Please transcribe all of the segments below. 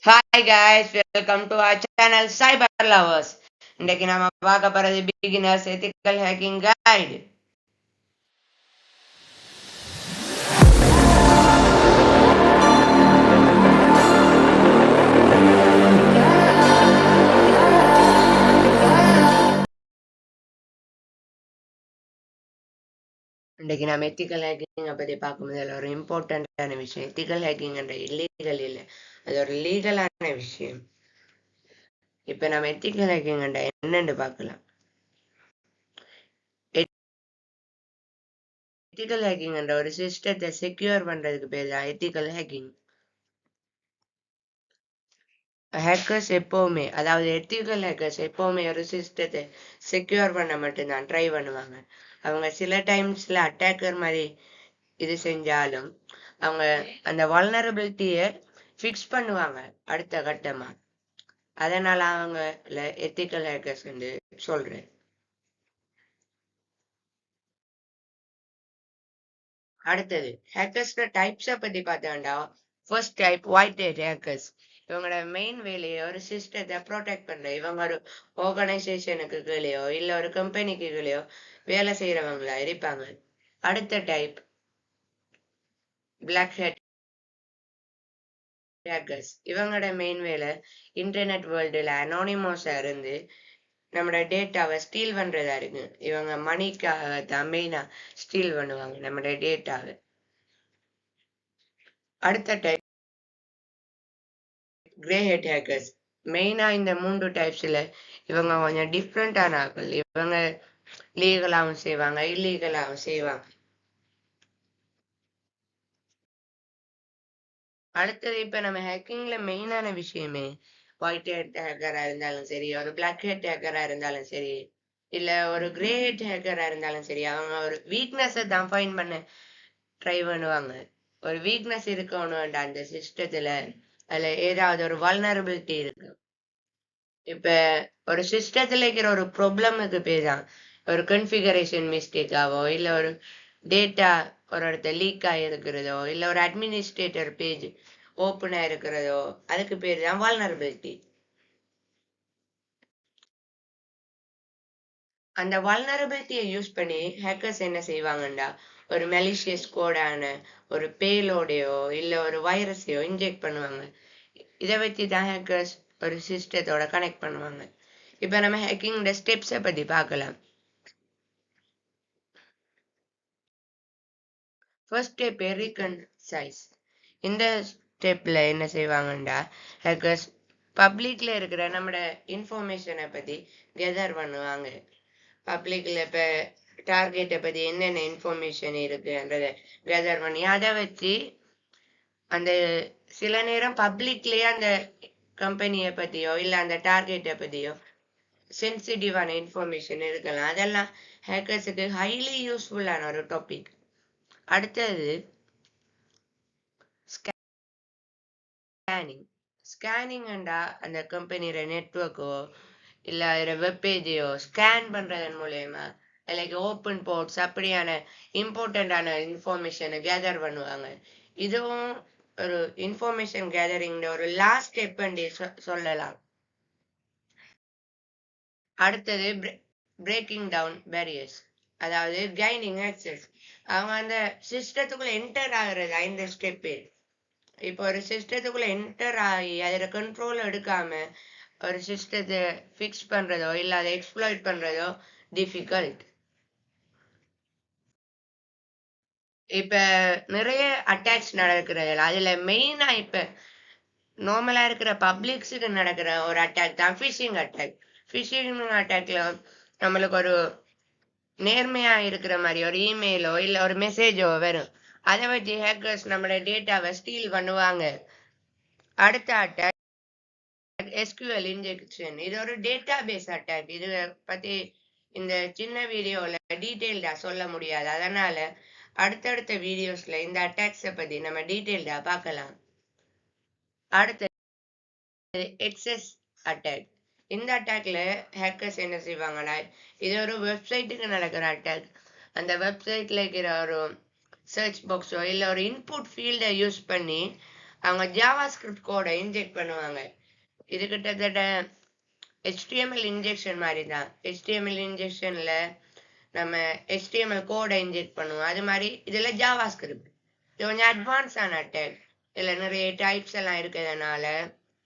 Hi guys, welcome to our channel Cyber Lovers. இன்னைக்கு நாம பார்க்க போறது beginners ethical hacking guide. இன்னைக்கு நாம ethical hacking பத்தி பார்க்கும்போது அதுல ஒரு இம்பார்ட்டன்டான விஷயம் ethical hacking என்ற இல்லீகல் இல்லை, அது ஒரு லீகலான விஷயம். இப்ப நம்ம ethical hacking என்னன்னு பார்க்கலாம். ethical hacking என்ற ஒரு சிஸ்டத்தை செக்யூர் பண்றதுக்கு பேர் தான் ethical hacking. ஹேக்கர்ஸ் எப்பவுமே, அதாவது எத்திக்கல் ஹேக்கர்ஸ் எப்பவுமே ஒரு சிஸ்டத்தை செக்யூர் பண்ண மட்டும்தான் ட்ரை பண்ணுவாங்க. அவங்க சில டைம்ஸ்ல அட்டாக்கர் மாதிரி இது செஞ்சாலும் அவங்க அந்த வல்னரபிலிட்டியை ஃபிக்ஸ் பண்ணுவாங்க அடுத்த கட்டமா. அதனால அவங்க எத்திக்கல் ஹேக்கர்ஸ் சொல்றேன். அடுத்தது ஹேக்கர்ஸ் டைப்ஸை பத்தி பார்த்தோம்னா, first type white hat hackers. இவங்களோட மெயின் வேலையை ஒரு சிஸ்டத்தை ப்ரொடெக்ட் பண்ற. இவங்க ஒரு ஆர்கனைசேஷனுக்கு கீழேயோ இல்ல ஒரு கம்பெனிக்கு கீழேயோ வேலை செய்யறவங்களா இருப்பாங்க. அடுத்த டைப் பிளாக் ஹேட் ஹேக்கர்ஸ். இவங்களோட மெயின் வேலை இன்டர்நெட் வேர்ல்டுல அனானிமஸா இருந்து நம்மளோட டேட்டாவை ஸ்டீல் பண்றதா இருக்கு. இவங்க மணிக்காக தான் மெயினா ஸ்டீல் பண்ணுவாங்க நம்மளோட டேட்டாவை. அடுத்த டைப் கிரே ஹெட் ஹேக்கர்ஸ். மெயினா இந்த மூன்று டைப்ஸ்ல இவங்க கொஞ்சம் டிஃப்ரெண்டான ஆட்கள். இவங்க லீகலாகவும் செய்வாங்க, இல்லீகலாகவும் செய்வாங்க. அடுத்தது இப்ப நம்ம ஹேக்கிங்ல மெயினான விஷயமே ஒயிட் ஹெட் ஹேக்கரா இருந்தாலும் சரி, ஒரு பிளாக் ஹெட் ஹேக்கரா இருந்தாலும் சரி, இல்ல ஒரு கிரே ஹெட் ஹேக்கரா இருந்தாலும் சரி, அவங்க ஒரு வீக்னஸை தான் ஃபைண்ட் பண்ண ட்ரை பண்ணுவாங்க. ஒரு வீக்னஸ் இருக்கணும் அந்த சிஸ்டத்துல, அதுல ஏதாவது ஒரு வல்னரபிலிட்டி இருக்கு. இப்ப ஒரு சிஸ்டத்துல இருக்கிற ஒரு ப்ராப்ளமுக்கு பேர் தான் ஒரு கன்ஃபிகரேஷன் மிஸ்டேக்காவோ இல்ல ஒரு டேட்டா ஒரு இடத்த லீக் ஆகிருக்கிறதோ இல்ல ஒரு அட்மினிஸ்ட்ரேட்டர் பேஜ் ஓப்பன் ஆயிருக்கிறதோ அதுக்கு பேர் தான் வால்னரபிலிட்டி. அந்த வால்னரபிலிட்டியை யூஸ் பண்ணி ஹேக்கர்ஸ் என்ன செய்வாங்கண்டா, ஒரு மெலிஷியஸ் கோடான ஒரு பேலோடையோ இல்ல ஒரு வைரஸையோ இன்ஜெக்ட் பண்ணுவாங்க. இதை வச்சு தான் ஹேக்கர்ஸ் ஒரு சிஸ்டத்தோட கனெக்ட் பண்ணுவாங்க. இப்ப நம்ம ஹேக்கிங் ஸ்டெப்ஸை பத்தி பார்க்கலாம். First step recognize. இந்த ஸ்டெப்ல என்ன செய்வாங்கண்டா, ஹேக்கர்ஸ் பப்ளிக்ல இருக்கிற நம்மட இன்ஃபர்மேஷனை பத்தி கெதர் பண்ணுவாங்க. பப்ளிக்ல இப்ப டார்கெட்டை பத்தி என்னென்ன இன்ஃபர்மேஷன் இருக்குன்றத கெதர் பண்ணி அதை வச்சு அந்த சில நேரம் பப்ளிக்லயே அந்த கம்பெனியை பத்தியோ இல்ல அந்த டார்கெட்டை பத்தியோ சென்சிட்டிவான இன்ஃபர்மேஷன் இருக்கலாம். அதெல்லாம் ஹேக்கர்ஸுக்கு ஹைலி யூஸ்ஃபுல்லான ஒரு டாபிக். அடுத்தது ஸ்கேனிங். ஸ்கேனிங்டா அந்த கம்பெனியோட நெட்வொர்க்கோ இல்ல அதில் வெப்பேஜையோ ஸ்கேன் பண்றதன் மூலயமா லைக் ஓப்பன் போர்ட்ஸ் அப்படியான இம்பார்ட்டண்டான இன்ஃபர்மேஷனை கேதர் பண்ணுவாங்க. இதுவும் ஒரு இன்ஃபர்மேஷன் கேதரிங் ஒரு லாஸ்ட் ஸ்டெப் சொல்லலாம். அடுத்தது பிரேக்கிங் டவுன் பேரியர்ஸ், அதாவது கெய்னிங் ஆக்சஸ். அவங்க அந்த சிஸ்டத்துக்குள்ள என்டர் ஆகுறது இந்த ஸ்டெப்பு. இப்போ ஒரு சிஸ்டத்துக்குள்ள என்டர் ஆகி அதில் கண்ட்ரோல் எடுக்காம ஒரு சிஸ்டத்தை ஃபிக்ஸ் பண்றதோ இல்ல அதை எக்ஸ்ப்ளாய்ட் பண்றதோ டிஃபிகல்ட். இப்ப நிறைய அட்டாக்ஸ் நடக்கிறது, அதுல மெயினா இப்ப நார்மலா இருக்கிற பப்ளிக்ஸுக்கு நடக்கிற ஒரு அட்டாக் தான் ஃபிஷிங் அட்டாக். ஃபிஷிங் அட்டாக்ல நம்மளுக்கு ஒரு நேர்மையா இருக்கிற மாதிரி ஒரு இமெயிலோ இல்ல ஒரு மெசேஜோ வரும். அதை வச்சு ஹேக்கர்ஸ் நம்மளோட டேட்டாவை ஸ்டீல் பண்ணுவாங்க. அடுத்த அட்டாக் எஸ்கியூஎல் இன்ஜெக்ஷன். இது ஒரு டேட்டா பேஸ் அட்டாக். இது பத்தி இந்த சின்ன வீடியோல டீட்டெயில்டா சொல்ல முடியாது. அதனால அடுத்தடுத்த வீடியோஸ்ல இந்த அட்டாக்ஸை பத்தி நம்ம டீட்டெயில்டா பார்க்கலாம். அடுத்து எக்ஸஸ் அட்டாக். இந்த அட்டாக்ல ஹேக்கர்ஸ் என்ன செய்வாங்கன்னா, இது ஒரு வெப்சைட்டுக்கு நடக்கிற அட்டாக். அந்த வெப்சைட்ல இருக்கிற ஒரு சர்ச் பாக்ஸோ இல்ல ஒரு இன்புட் ஃபீல்டை யூஸ் பண்ணி அவங்க JavaScript கோடை இன்ஜெக்ட் பண்ணுவாங்க. இது கிட்டத்தட்ட HTML இன்ஜெக்ஷன் மாதிரி தான். HTML இன்ஜெக்ஷன்ல நம்ம HTML கோடை இன்ஜெக்ட் பண்ணுவோம். அது மாதிரி இதுல JavaScript. இது கொஞ்சம் அட்வான்ஸான அட்டாக். இதுல நிறைய டைப்ஸ் எல்லாம் இருக்கிறதுனால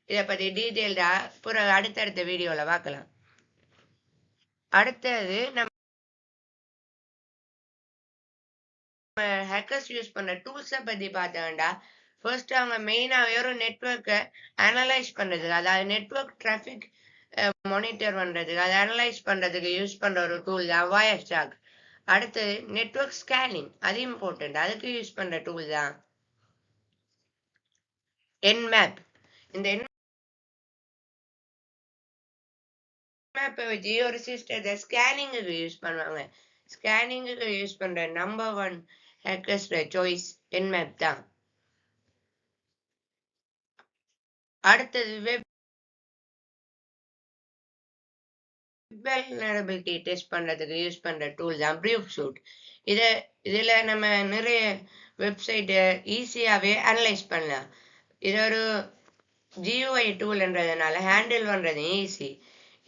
இதை பத்தி டீட்டெயில்டா பிறகு அடுத்தடுத்த வீடியோல பார்க்கலாம். அடுத்தது நம்ம ஹேக்கர்ஸ் யூஸ் பண்ற டூல்ஸை பத்தி பார்த்தோம்டா, ஃபர்ஸ்ட் அவங்க மெயினாவே ஒரு நெட்வொர்க்கை அனலைஸ் பண்றதுக்கு, அதாவது நெட்வொர்க் டிராஃபிக் மானிட்டர் பண்றதுக்கு, அதை அனலைஸ் பண்றதுக்கு யூஸ் பண்ற ஒரு டூல் தான் வயர்ஸ்டாக். அடுத்தது நெட்வொர்க் ஸ்கேனிங், அது இம்பார்ட்டன்ட், அதுக்கு யூஸ் பண்ற டூல் தான் Nmap. இந்த Nmap வச்சு ஒரு சிஸ்டத்தை ஸ்கேனிங்குக்கு யூஸ் பண்ணுவாங்க. ஸ்கேனிங்குக்கு யூஸ் பண்ற நம்பர் 1 ஹேக்கர்ஸ் சாய்ஸ் Nmap தான். அடுத்தது வெப் vulnerability டெஸ்ட் பண்றதுக்கு யூஸ் பண்ற டூல் தான் BriefSuite. இதுல நம்ம நிறைய வெப்சைட்டை ஈஸியாவே அனலைஸ் பண்ணலாம். இது ஒரு GUI டூல்ன்றதுனால ஹேண்டில் பண்றது ஈஸி.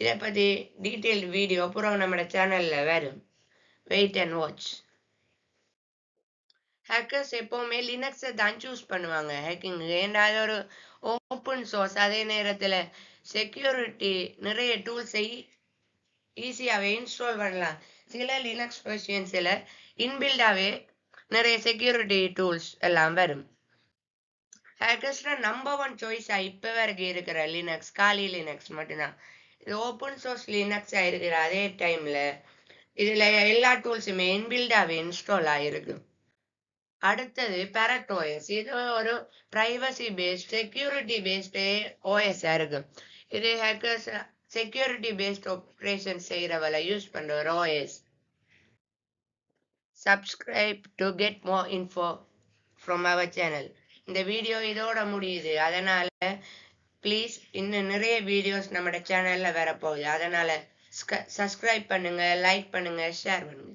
இதை பத்தி டீட்டெயில் வீடியோ அப்புறம் நம்ம சேனல்ல வரும். Wait and watch. ஹேக்கர்ஸ் எப்பவுமே லினக்ஸை தான் சூஸ் பண்ணுவாங்க ஹேக்கிங். ஏன்னா அது ஒரு ஓப்பன் சோர்ஸ், அதே நேரத்துல செக்யூரிட்டி நிறைய டூல்ஸை ஈஸியாவே இன்ஸ்டால் பண்ணலாம். சில லினக்ஸ் வெர்ஷன்ஸ்ல இன்பில்டாவே நிறைய செக்யூரிட்டி டூல்ஸ் எல்லாம் வரும். ஹேக்கர்ஸ்ல நம்பர் 1 சாய்ஸா இப்ப வரைக்கும் இருக்கிற லினக்ஸ் காலி லினக்ஸ் மட்டும்தான். இது ஓப்பன் சோர்ஸ் லினக்ஸா இருக்கிற அதே டைம்ல இதுல எல்லா டூல்ஸுமே இன்பில்டாவே இன்ஸ்டால் ஆயிருக்கு. அடுத்தது Parrot OS. இது ஒரு privacy based security based OS இருக்கு. இது ஹேக்கர்ஸ் செக்யூரிட்டி பேஸ்ட் ஆபரேஷன் செய்யறவளை யூஸ் பண்ற ஒரு OS. Subscribe to get more info from our channel. இந்த வீடியோ இதோட முடியுது. அதனால ப்ளீஸ் இன்னும் நிறைய வீடியோஸ் நம்ம சேனல்ல வரப்போகுது. அதனால சப்ஸ்கிரைப் பண்ணுங்க, லைக் பண்ணுங்க, ஷேர் பண்ணுங்க.